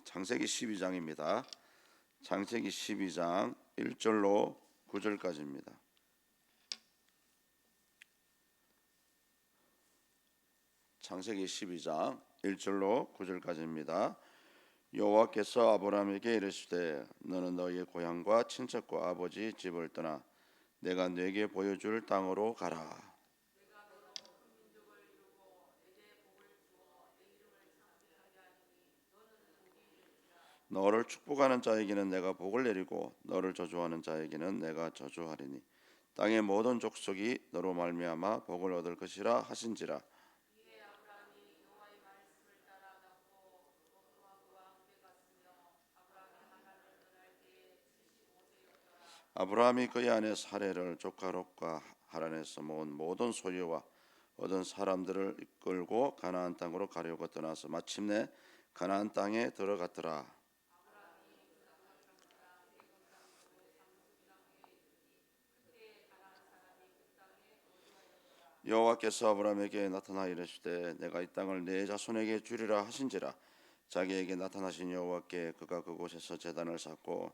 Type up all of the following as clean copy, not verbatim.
창세기 12장입니다. 창세기 12장 1절로 9절까지입니다. 창세기 12장 1절로 9절까지입니다. 여호와께서 아브라함에게 이르시되 너는 너희의 고향과 친척과 아버지 집을 떠나 내가 네게 보여줄 땅으로 가라. 너를 축복하는 자에게는 내가 복을 내리고 너를 저주하는 자에게는 내가 저주하리니 땅의 모든 족속이 너로 말미암아 복을 얻을 것이라 하신지라. 아브라함이 그의 아내 사레를 조카 롯과 하란에서 모은 모든 소유와 얻은 사람들을 이끌고 가나안 땅으로 가려고 떠나서 마침내 가나안 땅에 들어갔더라. 여호와께서 아브라함에게 나타나 이르시되 내가 이 땅을 네 자손에게 주리라 하신지라. 자기에게 나타나신 여호와께 그가 그곳에서 제단을 쌓고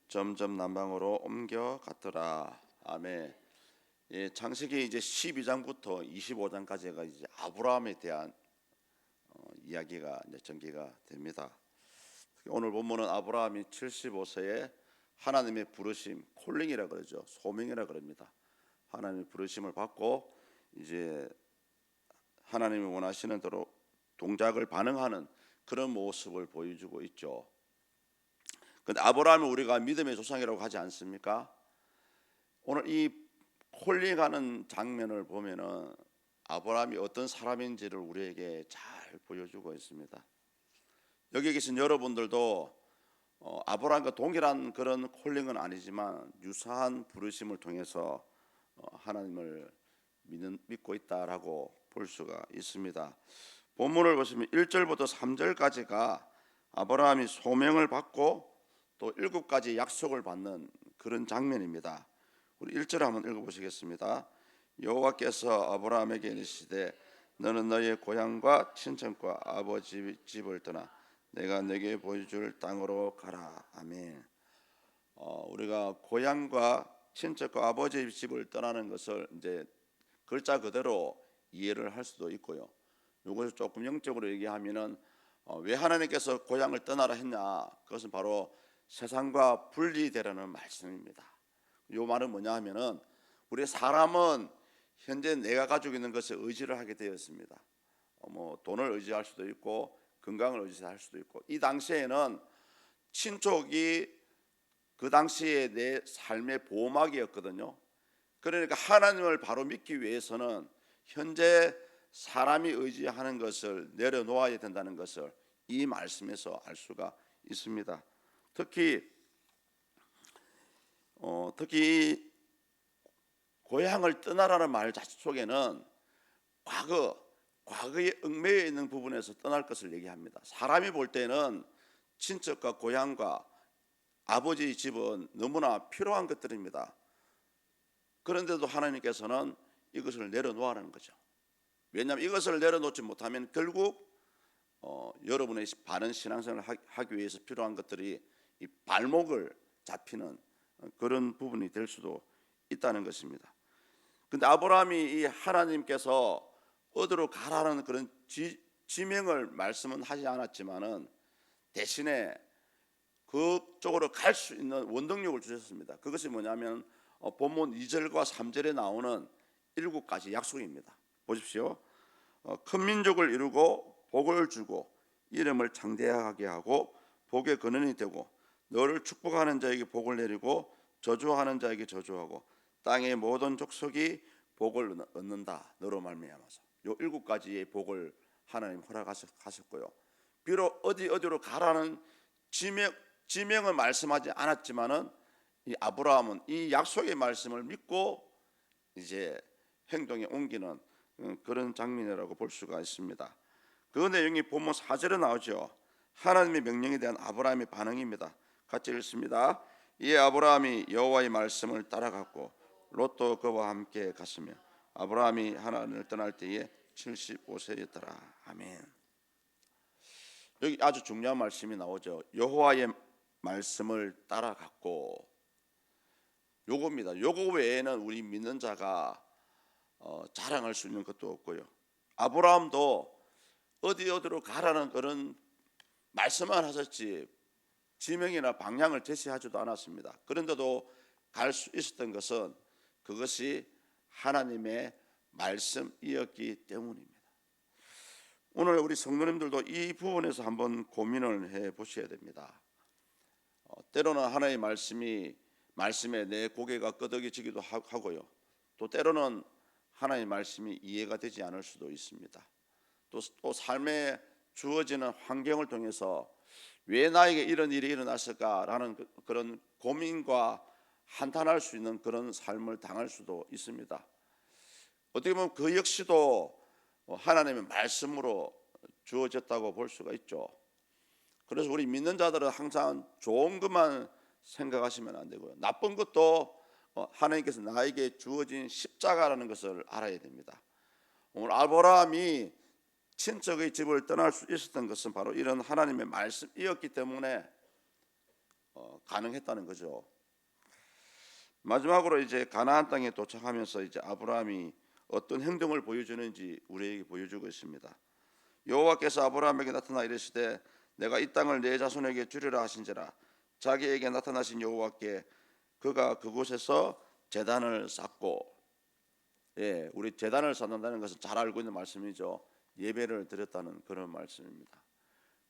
점점 남방으로 옮겨 갔더라. 아멘. 예, 창세기 이제 12장부터 25장까지가 이제 아브라함에 대한 이야기가 이제 전개가 됩니다. 오늘 본문은 아브라함이 75세에 하나님의 부르심, 콜링이라 그러죠. 소명이라 그럽니다. 하나님의 부르심을 받고 이제 하나님이 원하시는 대로 동작을 반응하는 그런 모습을 보여주고 있죠. 근데 아브라함을 우리가 믿음의 조상이라고 하지 않습니까? 오늘 이 콜링하는 장면을 보면은 아브라함이 어떤 사람인지를 우리에게 잘 보여주고 있습니다. 여기 계신 여러분들도 아브라함과 동일한 그런 콜링은 아니지만 유사한 부르심을 통해서 하나님을 믿고 있다라고 볼 수가 있습니다. 본문을 보시면 1절부터 3절까지가 아브라함이 소명을 받고 또 7가지 약속을 받는 그런 장면입니다. 우리 1절 한번 읽어보시겠습니다. 여호와께서 아브라함에게 이르시되 너는 너의 고향과 친척과 아버지 집을 떠나 내가 네게 보여줄 땅으로 가라. 아멘. 우리가 고향과 친척과 아버지 집을 떠나는 것을 이제 글자 그대로 이해를 할 수도 있고요. 이것을 조금 영적으로 얘기하면은 왜 하나님께서 고향을 떠나라 했냐? 그것은 바로 세상과 분리되라는 말씀입니다. 이 말은 뭐냐 하면은 우리 사람은 현재 내가 가지고 있는 것에 의지를 하게 되었습니다. 뭐 돈을 의지할 수도 있고 건강을 의지할 수도 있고 이 당시에는 친족이 그 당시에 내 삶의 보호막이었거든요. 그러니까 하나님을 바로 믿기 위해서는 현재 사람이 의지하는 것을 내려놓아야 된다는 것을 이 말씀에서 알 수가 있습니다. 특히 고향을 떠나라는 말 자체 속에는 과거에 얽매여 있는 부분에서 떠날 것을 얘기합니다. 사람이 볼 때는 친척과 고향과 아버지 집은 너무나 필요한 것들입니다. 그런데도 하나님께서는 이것을 내려놓으라는 거죠. 왜냐하면 이것을 내려놓지 못하면 결국 여러분의 바른 신앙생활을 하기 위해서 필요한 것들이 이 발목을 잡히는 그런 부분이 될 수도 있다는 것입니다. 근데 아브라함이 이 하나님께서 어디로 가라는 그런 지명을 말씀은 하지 않았지만은 대신에 그쪽으로 갈 수 있는 원동력을 주셨습니다. 그것이 뭐냐면 본문 2절과 3절에 나오는 7가지 약속입니다. 보십시오. 큰 민족을 이루고 복을 주고 이름을 창대하게 하고 복의 근원이 되고 너를 축복하는 자에게 복을 내리고 저주하는 자에게 저주하고 땅의 모든 족속이 복을 얻는다. 너로 말미암아서 요 7가지의 복을 하나님 허락하셨고요. 비록 어디로 가라는 지명을 말씀하지 않았지만은 이 아브라함은 이 약속의 말씀을 믿고 이제 행동에 옮기는 그런 장면이라고 볼 수가 있습니다. 그 내용이 본문 4절에 나오죠. 하나님의 명령에 대한 아브라함의 반응입니다. 같이 읽습니다. 이에 아브라함이 여호와의 말씀을 따라갔고 롯도 그와 함께 갔으며 아브라함이 하나님을 떠날 때에 75세였더라. 아멘. 여기 아주 중요한 말씀이 나오죠. 여호와의 말씀을 따라갔고, 요겁니다. 요거 외에는 우리 믿는 자가 자랑할 수 있는 것도 없고요. 아브라함도 어디로 가라는 그런 말씀만 하셨지 지명이나 방향을 제시하지도 않았습니다. 그런데도 갈 수 있었던 것은 그것이 하나님의 말씀이었기 때문입니다. 오늘 우리 성도님들도 이 부분에서 한번 고민을 해 보셔야 됩니다. 때로는 하나님의 말씀에 내 고개가 끄덕여지기도 하고요. 또 때로는 하나님의 말씀이 이해가 되지 않을 수도 있습니다. 또 삶에 주어지는 환경을 통해서 왜 나에게 이런 일이 일어났을까라는 그런 고민과 한탄할 수 있는 그런 삶을 당할 수도 있습니다. 어떻게 보면 그 역시도 하나님의 말씀으로 주어졌다고 볼 수가 있죠. 그래서 우리 믿는 자들은 항상 좋은 것만 생각하시면 안 되고요. 나쁜 것도 하나님께서 나에게 주어진 십자가라는 것을 알아야 됩니다. 오늘 아브라함이 친척의 집을 떠날 수 있었던 것은 바로 이런 하나님의 말씀이었기 때문에 가능했다는 거죠. 마지막으로 이제 가나안 땅에 도착하면서 이제 아브라함이 어떤 행동을 보여주는지 우리에게 보여주고 있습니다. 여호와께서 아브라함에게 나타나 이르시되 내가 이 땅을 내 자손에게 주리라 하신지라. 자기에게 나타나신 여호와께 그가 그곳에서 제단을 쌓고, 우리 제단을 쌓는다는 것은 잘 알고 있는 말씀이죠. 예배를 드렸다는 그런 말씀입니다.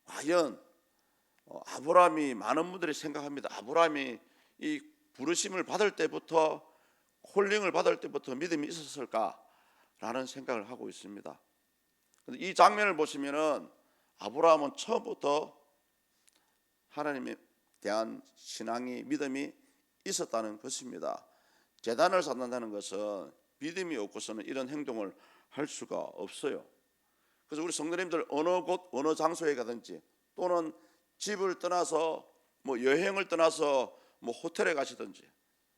과연 아브라함이, 많은 분들이 생각합니다. 아브라함이 이 부르심을 받을 때부터, 콜링을 받을 때부터 믿음이 있었을까라는 생각을 하고 있습니다. 근데 이 장면을 보시면은 아브라함은 처음부터 하나님에 대한 신앙이, 믿음이 있었다는 것입니다. 제단을 쌓는다는 것은 믿음이 없고서는 이런 행동을 할 수가 없어요. 그래서 우리 성도님들 어느 곳 어느 장소에 가든지, 또는 집을 떠나서 여행을 떠나서 호텔에 가시든지,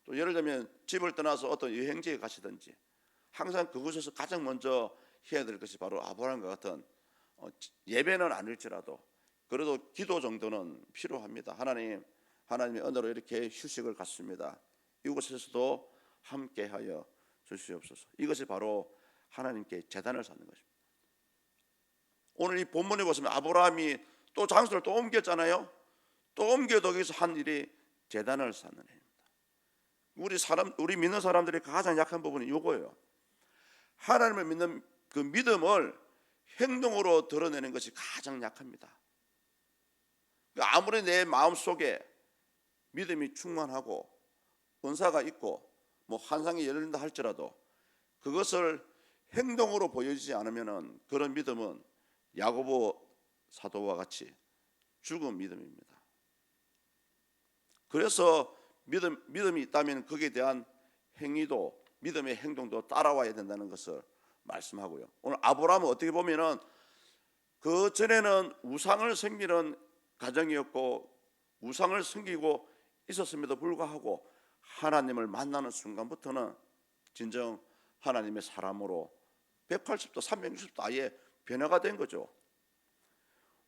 또 예를 들면 집을 떠나서 어떤 여행지에 가시든지, 항상 그곳에서 가장 먼저 해야 될 것이 바로 아브라함과 같은 예배는 아닐지라도 그래도 기도 정도는 필요합니다. 하나님의 은혜로 이렇게 휴식을 갖습니다. 이곳에서도 함께하여 주시옵소서. 이것이 바로 하나님께 제단을 쌓는 것입니다. 오늘 이 본문에 보시면 아브라함이 또 장소를 또 옮겼잖아요. 또 옮겨도 여기서 한 일이 제단을 쌓는 일입니다. 우리 믿는 사람들이 가장 약한 부분이 이거예요. 하나님을 믿는 그 믿음을 행동으로 드러내는 것이 가장 약합니다. 아무리 내 마음속에 믿음이 충만하고 은사가 있고 환상이 열린다 할지라도 그것을 행동으로 보여지지 않으면 그런 믿음은 야고보 사도와 같이 죽은 믿음입니다. 그래서 믿음이 있다면 거기에 대한 행위도, 믿음의 행동도 따라와야 된다는 것을 말씀하고요. 오늘 아브라함은 어떻게 보면은 그 전에는 우상을 섬기는 가정이었고 우상을 섬기고 있었음에도 불구하고 하나님을 만나는 순간부터는 진정 하나님의 사람으로 180도 360도 아예 변화가 된 거죠.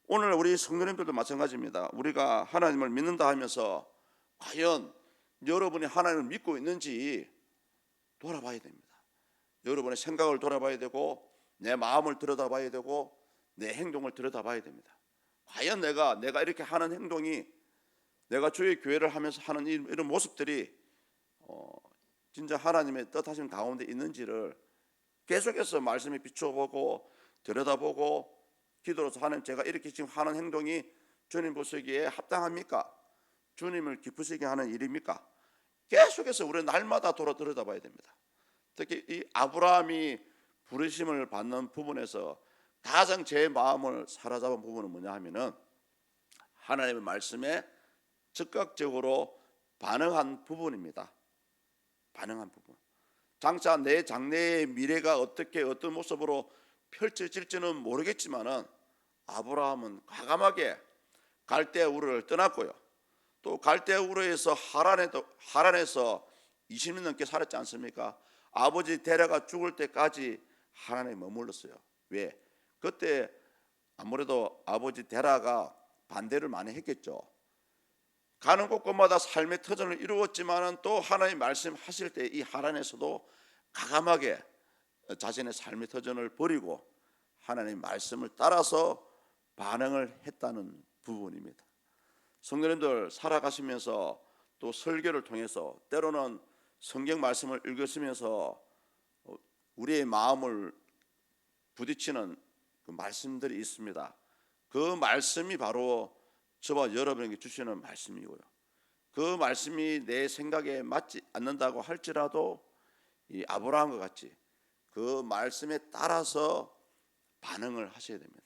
오늘 우리 성도님들도 마찬가지입니다. 우리가 하나님을 믿는다 하면서 과연 여러분이 하나님을 믿고 있는지 돌아봐야 됩니다. 여러분의 생각을 돌아봐야 되고 내 마음을 들여다봐야 되고 내 행동을 들여다봐야 됩니다. 과연 내가 이렇게 하는 행동이, 내가 주의 교회를 하면서 하는 이런 모습들이 진짜 하나님의 뜻하신 가운데 있는지를 계속해서 말씀에 비춰보고 들여다보고 기도로서 하나님, 제가 이렇게 지금 하는 행동이 주님 보시기에 합당합니까? 주님을 기쁘시게 하는 일입니까? 계속해서 우리는 날마다 들여다봐야 됩니다. 특히 이 아브라함이 부르심을 받는 부분에서 가장 제 마음을 사로잡은 부분은 뭐냐 하면은 하나님의 말씀에 즉각적으로 반응한 부분입니다. 반응한 부분. 장차 내 장래의 미래가 어떤 모습으로 펼쳐질지는 모르겠지만은 아브라함은 과감하게 갈대아 우르를 떠났고요. 또 갈대우르에서 하란에서 20년 넘게 살았지 않습니까? 아버지 데라가 죽을 때까지 하란에 머물렀어요. 왜? 그때 아무래도 아버지 데라가 반대를 많이 했겠죠. 가는 곳곳마다 삶의 터전을 이루었지만은 또 하나님 말씀하실 때 이 하란에서도 가감하게 자신의 삶의 터전을 버리고 하나님 말씀을 따라서 반응을 했다는 부분입니다. 성도님들 살아가시면서 또 설교를 통해서 때로는 성경 말씀을 읽으시면서 우리의 마음을 부딪히는 그 말씀들이 있습니다. 그 말씀이 바로 저와 여러분에게 주시는 말씀이고요. 그 말씀이 내 생각에 맞지 않는다고 할지라도 이 아브라함과 같이 그 말씀에 따라서 반응을 하셔야 됩니다.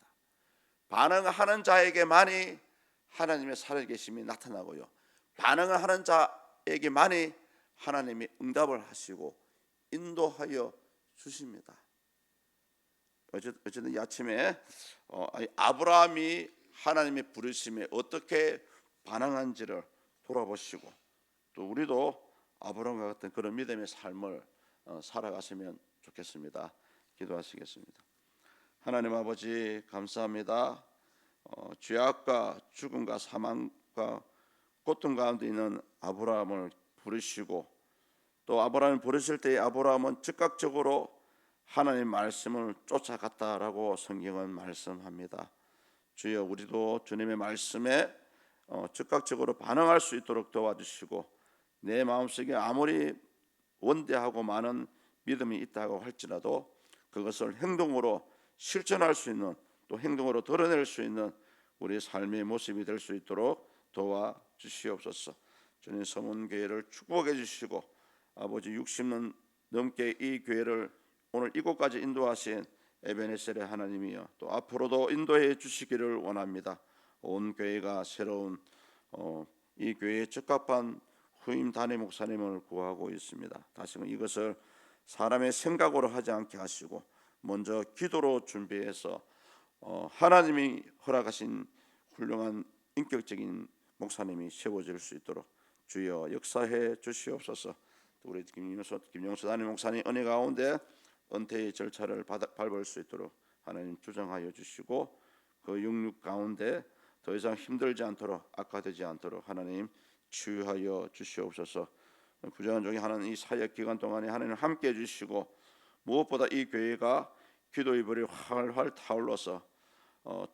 반응하는 자에게만이 하나님의 살아계심이 나타나고요. 반응을 하는 자에게만이 하나님이 응답을 하시고 인도하여 주십니다. 어쨌든 이 아침에 아브라함이 하나님의 부르심에 어떻게 반응한지를 돌아보시고 또 우리도 아브라함과 같은 그런 믿음의 삶을 살아가시면 좋겠습니다. 기도하시겠습니다. 하나님 아버지 감사합니다. 죄악과 죽음과 사망과 고통 가운데 있는 아브라함을 부르시고 또 아브라함을 부르실 때 아브라함은 즉각적으로 하나님 말씀을 쫓아갔다라고 성경은 말씀합니다. 주여 우리도 주님의 말씀에 즉각적으로 반응할 수 있도록 도와주시고 내 마음속에 아무리 원대하고 많은 믿음이 있다고 할지라도 그것을 행동으로 실천할 수 있는 또 행동으로 드러낼 수 있는 우리의 삶의 모습이 될 수 있도록 도와주시옵소서. 주님 서문교회를 축복해 주시고 아버지 60년 넘게 이 교회를 오늘 이곳까지 인도하신 에베네셀의 하나님이여 또 앞으로도 인도해 주시기를 원합니다. 온 교회가 새로운 이 교회에 적합한 후임 단임 목사님을 구하고 있습니다. 다시금 이것을 사람의 생각으로 하지 않게 하시고 먼저 기도로 준비해서 하나님이 허락하신 훌륭한 인격적인 목사님이 세워질 수 있도록 주여 역사해 주시옵소서. 우리 김영수 단임 목사님 은혜 가운데 은퇴의 절차를 밟을 수 있도록 하나님 주장하여 주시고 그 육육 가운데 더 이상 힘들지 않도록 악화되지 않도록 하나님 치유하여 주시옵소서. 부정한 종이 하는 이 사역 기간 동안에 하나님 함께해 주시고 무엇보다 이 교회가 기도의 불이 활활 타올라서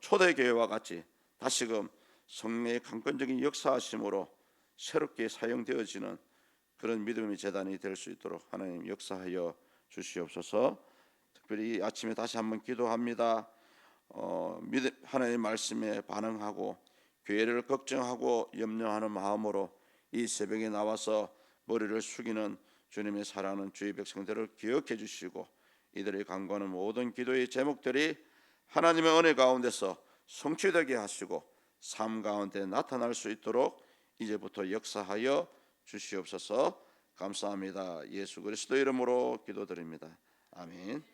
초대 교회와 같이 다시금 성령의 강권적인 역사하심으로 새롭게 사용되어지는 그런 믿음의 재단이 될 수 있도록 하나님 역사하여 주시옵소서. 특별히 아침에 다시 한번 기도합니다. 하나님의 말씀에 반응하고 교회를 걱정하고 염려하는 마음으로 이 새벽에 나와서 머리를 숙이는 주님의 사랑하는 주의 백성들을 기억해 주시고 이들의 간구하는 모든 기도의 제목들이 하나님의 은혜 가운데서 성취되게 하시고 삶 가운데 나타날 수 있도록 이제부터 역사하여 주시옵소서. 감사합니다. 예수 그리스도 이름으로 기도드립니다. 아멘.